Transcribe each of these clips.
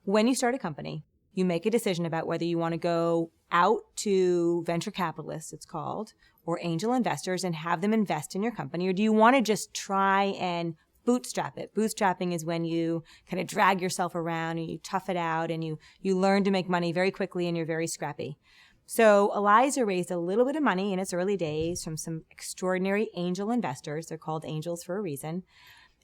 when you start a company, you make a decision about whether you want to go out to venture capitalists, it's called, or angel investors and have them invest in your company, or do you want to just try and bootstrap it? Bootstrapping is when you kind of drag yourself around and you tough it out and you learn to make money very quickly and you're very scrappy. So Eliza raised a little bit of money in its early days from some extraordinary angel investors. They're called angels for a reason.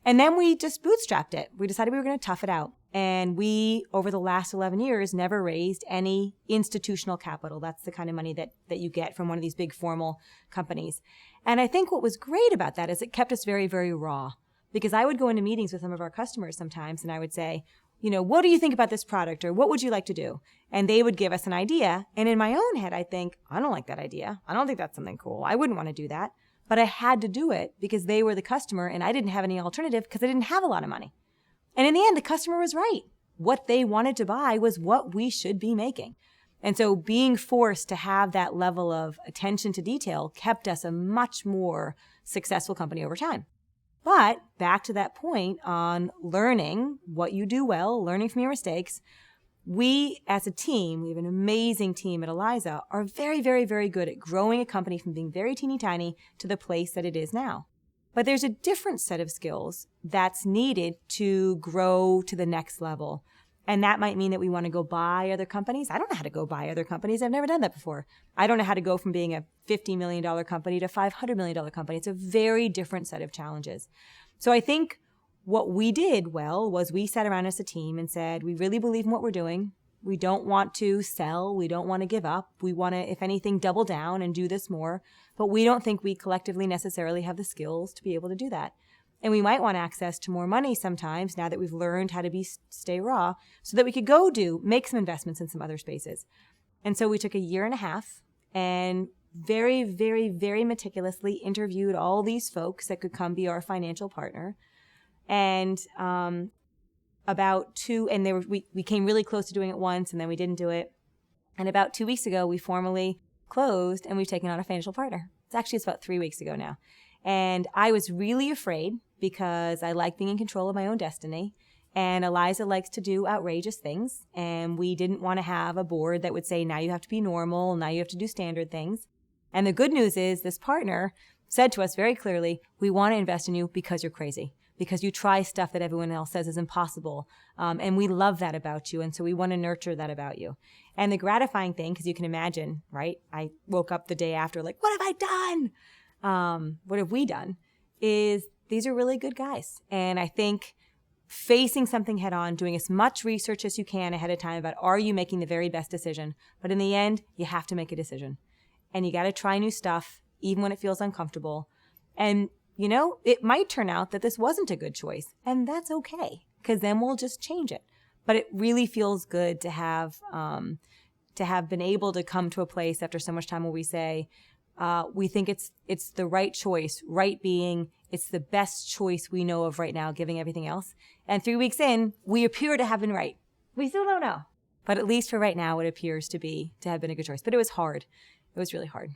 And then we just bootstrapped it. We decided we were going to tough it out. And we, over the last 11 years, never raised any institutional capital. That's the kind of money that you get from one of these big formal companies. And I think what was great about that is it kept us very, very raw. Because I would go into meetings with some of our customers sometimes and I would say, what do you think about this product? Or what would you like to do? And they would give us an idea. And in my own head, I think, I don't like that idea. I don't think that's something cool. I wouldn't want to do that. But I had to do it because they were the customer and I didn't have any alternative because I didn't have a lot of money. And in the end, the customer was right. What they wanted to buy was what we should be making. And so being forced to have that level of attention to detail kept us a much more successful company over time. But back to that point on learning what you do well, learning from your mistakes, we as a team, we have an amazing team at Eliza, are very, very, very good at growing a company from being very teeny tiny to the place that it is now. But there's a different set of skills that's needed to grow to the next level. And that might mean that we want to go buy other companies. I don't know how to go buy other companies. I've never done that before. I don't know how to go from being a $50 million company to a $500 million company. It's a very different set of challenges. So I think what we did well was we sat around as a team and said, we really believe in what we're doing. We don't want to sell. We don't want to give up. We want to, if anything, double down and do this more. But we don't think we collectively necessarily have the skills to be able to do that. And we might want access to more money sometimes now that we've learned how to stay raw so that we could make some investments in some other spaces. And so we took a year and a half and very, very, very meticulously interviewed all these folks that could come be our financial partner. And we came really close to doing it once and then we didn't do it. And about 2 weeks ago, we formally closed and we've taken on a financial partner. It's about 3 weeks ago now. And I was really afraid because I like being in control of my own destiny. And Eliza likes to do outrageous things. And we didn't want to have a board that would say, now you have to be normal, now you have to do standard things. And the good news is this partner said to us very clearly, we want to invest in you because you're crazy, because you try stuff that everyone else says is impossible. And we love that about you. And so we want to nurture that about you. And the gratifying thing, because you can imagine, right? I woke up the day after like, what have I done? What have we done? Is these are really good guys. And I think facing something head on, doing as much research as you can ahead of time about are you making the very best decision? But in the end, you have to make a decision. And you got to try new stuff, even when it feels uncomfortable. And, it might turn out that this wasn't a good choice. And that's okay, because then we'll just change it. But it really feels good to have been able to come to a place after so much time where we say, we think it's the right choice, right being it's the best choice we know of right now, giving everything else. And 3 weeks in, we appear to have been right. We still don't know. But at least for right now, it appears to have been a good choice. But it was hard. It was really hard.